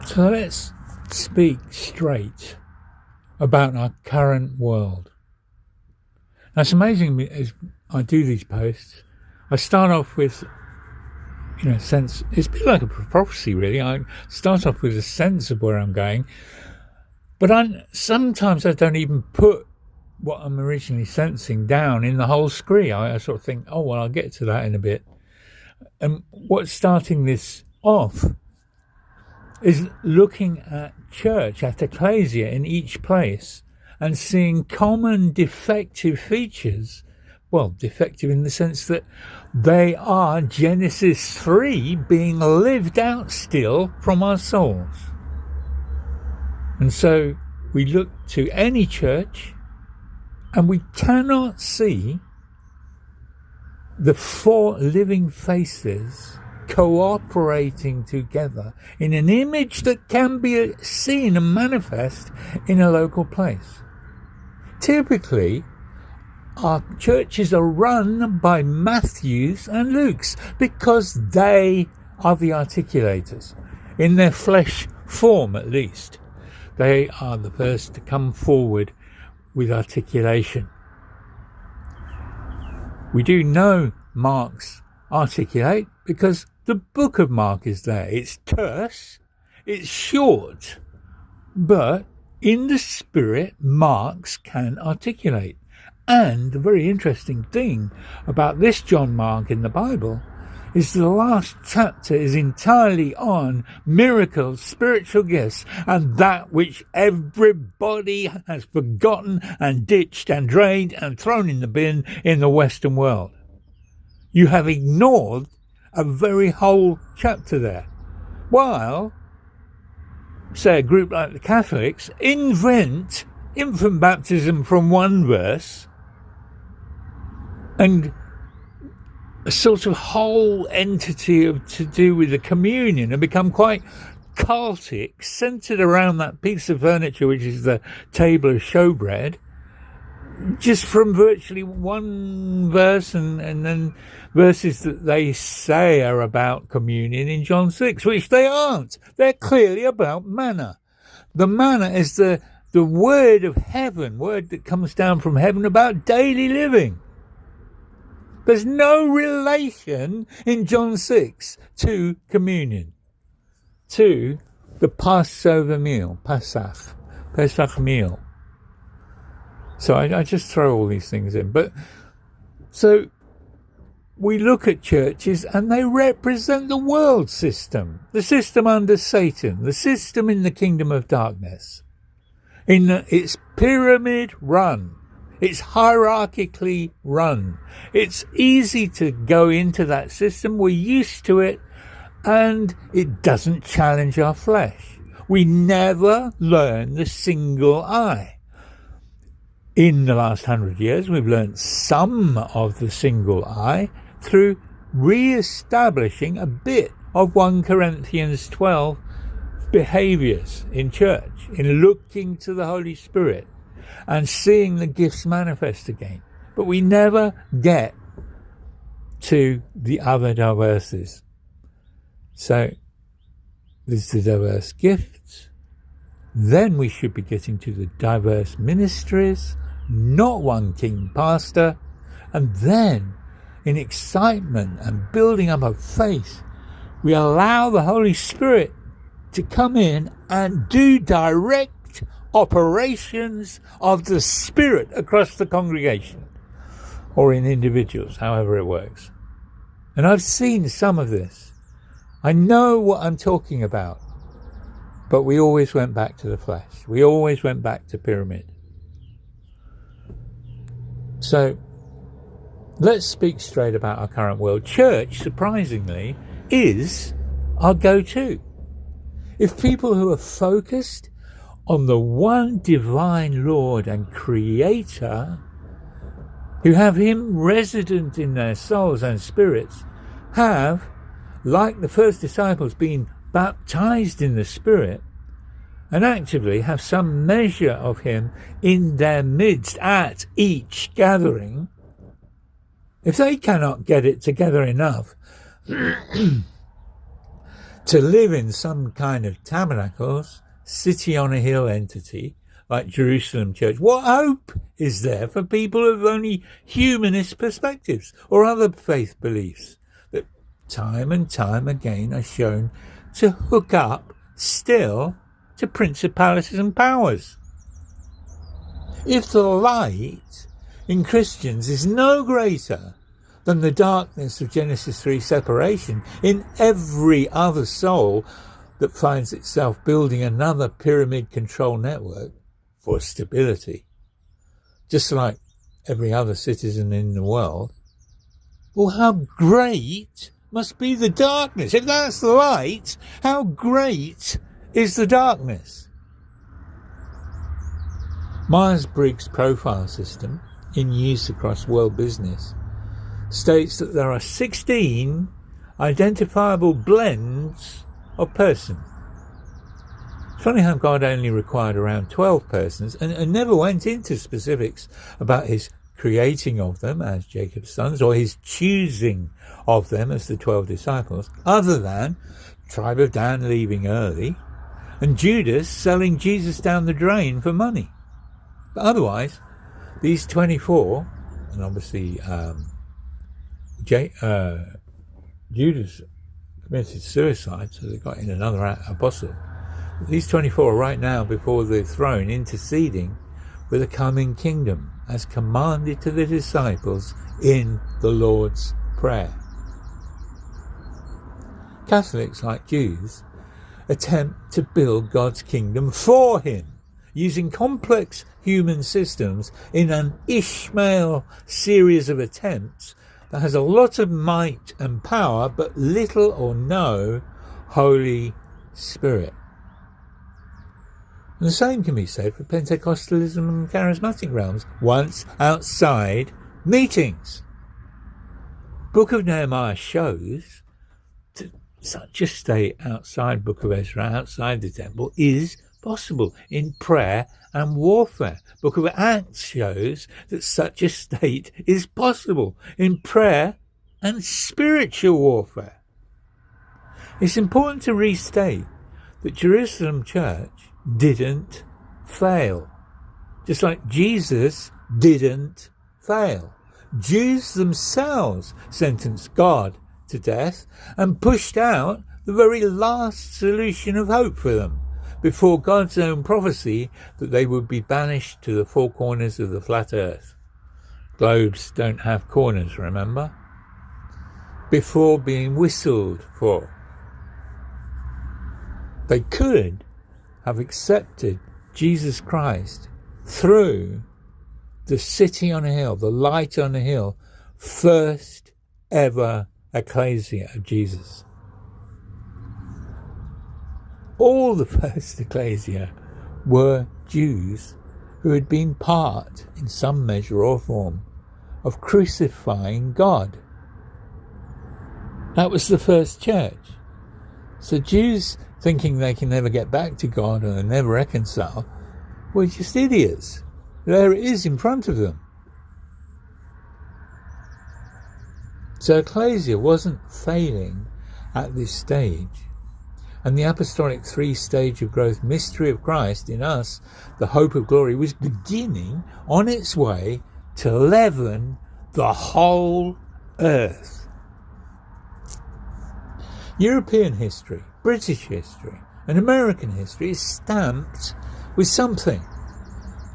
So let's speak straight about our current world. Now, it's amazing as I do these posts, I start off with, sense. It's a bit like a prophecy, really. I start off with a sense of where I'm going, but sometimes I don't even put what I'm originally sensing down in the whole screen. I sort of think, oh, well, I'll get to that in a bit. And what's starting this off is looking at church, at ecclesia in each place, and seeing common defective features. Well, defective in the sense that they are Genesis 3 being lived out still from our souls. And so we look to any church and we cannot see the four living faces cooperating together in an image that can be seen and manifest in a local place. Typically, our churches are run by Matthews and Luke's because they are the articulators, in their flesh form at least. They are the first to come forward with articulation. We do know Mark's articulate because the book of Mark is there. It's terse, it's short, but in the spirit, Mark's can articulate. And the very interesting thing about this John Mark in the Bible is the last chapter is entirely on miracles, spiritual gifts, and that which everybody has forgotten and ditched and drained and thrown in the bin in the Western world. You have ignored a very whole chapter there. While, say, a group like the Catholics invent infant baptism from one verse and a sort of whole entity to do with the communion and become quite cultic, centered around that piece of furniture which is the table of showbread, just from virtually one verse and then verses that they say are about communion in John 6, which they aren't. They're clearly about manna. The manna is the word of heaven, word that comes down from heaven about daily living. There's no relation in John 6 to communion, to the Passover meal, Pesach meal. So I just throw all these things in. But so we look at churches and they represent the world system, the system under Satan, the system in the kingdom of darkness. It's pyramid run. It's hierarchically run. It's easy to go into that system. We're used to it, and it doesn't challenge our flesh. We never learn the single eye. In the last 100 years, we've learned some of the single eye through re-establishing a bit of 1 Corinthians 12 behaviours in church, in looking to the Holy Spirit and seeing the gifts manifest again. But we never get to the other diverses. So there's the diverse gifts. Then we should be getting to the diverse ministries, not one king pastor. And then, in excitement and building up of faith, we allow the Holy Spirit to come in and do direct operations of the Spirit across the congregation or in individuals, however it works. And I've seen some of this. I know what I'm talking about, but we always went back to the flesh. We always went back to pyramid. So let's speak straight about our current world. Church, surprisingly, is our go-to. If people who are focused on the one divine Lord and Creator, who have Him resident in their souls and spirits, have, like the first disciples, been baptized in the Spirit, and actively have some measure of Him in their midst at each gathering, if they cannot get it together enough to live in some kind of tabernacles, city on a hill entity like Jerusalem Church? What hope is there for people of only humanist perspectives or other faith beliefs that time and time again are shown to hook up still to principalities and powers? If the light in Christians is no greater than the darkness of Genesis 3 separation in every other soul that finds itself building another pyramid control network for stability, just like every other citizen in the world, well, how great must be the darkness? If that's the light, how great is the darkness? Myers-Briggs profile system, in use across world business, states that there are 16 identifiable blends of person. It's funny how God only required around 12 persons and never went into specifics about his creating of them as Jacob's sons or his choosing of them as the 12 disciples, other than tribe of Dan leaving early and Judas selling Jesus down the drain for money. But otherwise, these 24, and obviously Judas committed suicide, so they got in another apostle. These 24 are right now before the throne, interceding with the coming kingdom, as commanded to the disciples in the Lord's Prayer. Catholics, like Jews, attempt to build God's kingdom for him, using complex human systems in an Ishmael series of attempts that has a lot of might and power, but little or no Holy Spirit. And the same can be said for Pentecostalism and charismatic realms, once outside meetings. Book of Nehemiah shows that such a state outside Book of Ezra, outside the temple, is possible in prayer and warfare. Book of Acts shows that such a state is possible in prayer and spiritual warfare. It's important to restate that Jerusalem Church didn't fail, just like Jesus didn't fail. Jews themselves sentenced God to death and pushed out the very last solution of hope for them, before God's own prophecy that they would be banished to the four corners of the flat earth. Globes don't have corners, remember? Before being whistled for. They could have accepted Jesus Christ through the city on a hill, the light on a hill, first ever ecclesia of Jesus. All the first ecclesia were Jews who had been part, in some measure or form, of crucifying God. That was the first church. So Jews thinking they can never get back to God and never reconcile were just idiots. There it is in front of them. So ecclesia wasn't failing at this stage. And the apostolic three-stage of growth mystery of Christ in us, the hope of glory, was beginning on its way to leaven the whole earth. European history, British history, and American history is stamped with something.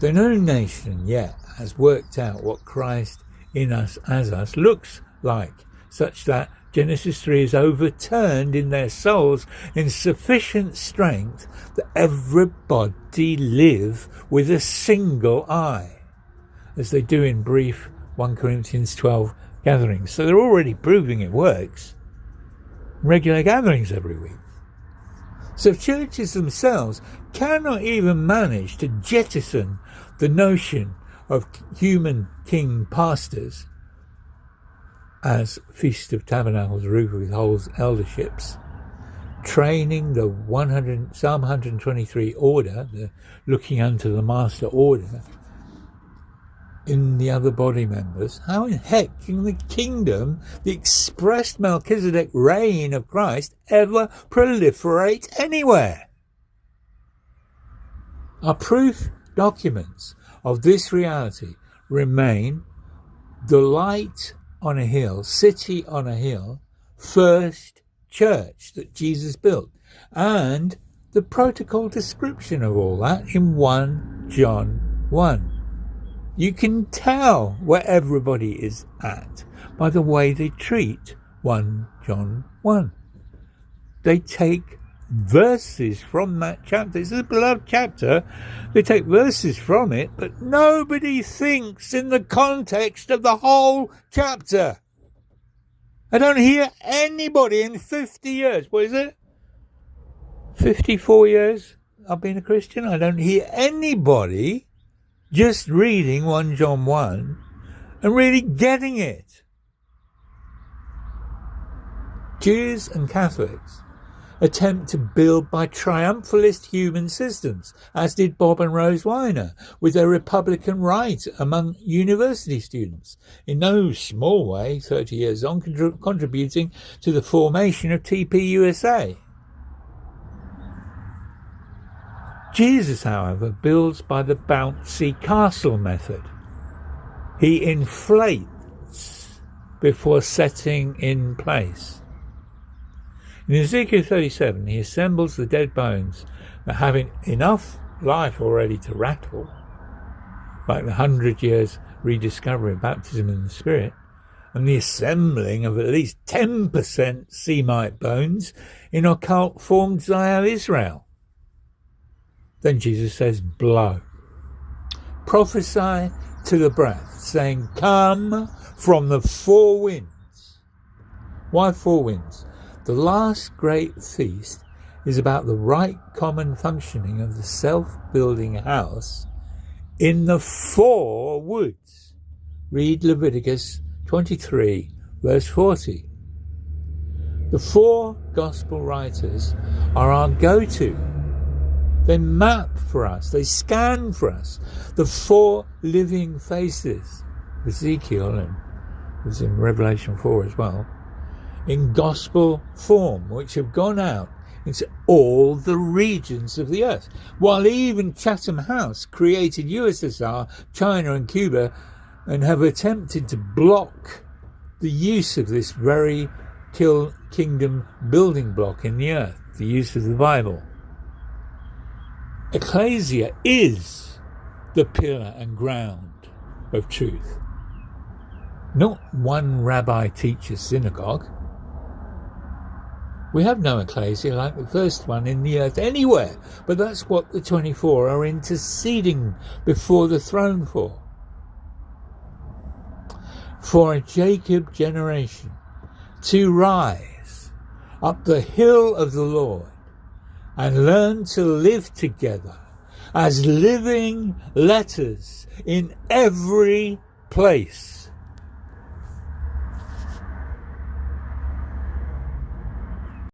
Though no nation yet has worked out what Christ in us as us looks like, such that Genesis 3 is overturned in their souls in sufficient strength that everybody live with a single eye, as they do in brief 1 Corinthians 12 gatherings. So they're already proving it works. Regular gatherings every week. So churches themselves cannot even manage to jettison the notion of human king pastors as Feast of Tabernacles, Roof with Holes elderships, training the Psalm 123 order, the looking unto the master order, in the other body members, how in heck can the kingdom, the expressed Melchizedek reign of Christ, ever proliferate anywhere? Our proof documents of this reality remain the light on a hill, city on a hill, first church that Jesus built, and the protocol description of all that in 1 John 1. You can tell where everybody is at by the way they treat 1 John 1. They take verses from that chapter. It's a beloved chapter. They take verses from it, but nobody thinks in the context of the whole chapter. I don't hear anybody in 50 years, what is it? 54 years I've been a Christian. I don't hear anybody just reading 1 John 1 and really getting it. Jews and Catholics attempt to build by triumphalist human systems, as did Bob and Rose Weiner with their Republican right among university students, in no small way, 30 years on, contributing to the formation of TPUSA. Jesus, however, builds by the bouncy castle method. He inflates before setting in place. In Ezekiel 37, he assembles the dead bones that have enough life already to rattle, like the 100 years rediscovery of baptism in the Spirit, and the assembling of at least 10% Semite bones in occult formed Zion Israel. Then Jesus says, blow. Prophesy to the breath, saying, come from the four winds. Why four winds? The last great feast is about the right common functioning of the self-building house in the four woods. Read Leviticus 23, verse 40. The four gospel writers are our go-to. They map for us, they scan for us the four living faces. Ezekiel, and it was in Revelation 4 as well, in gospel form, which have gone out into all the regions of the earth. While even Chatham House created USSR, China and Cuba, and have attempted to block the use of this very kingdom building block in the earth, the use of the Bible. Ecclesia is the pillar and ground of truth. Not one rabbi teacher synagogue. We have no ecclesia like the first one in the earth anywhere, but that's what the 24 are interceding before the throne for. For a Jacob generation to rise up the hill of the Lord and learn to live together as living letters in every place.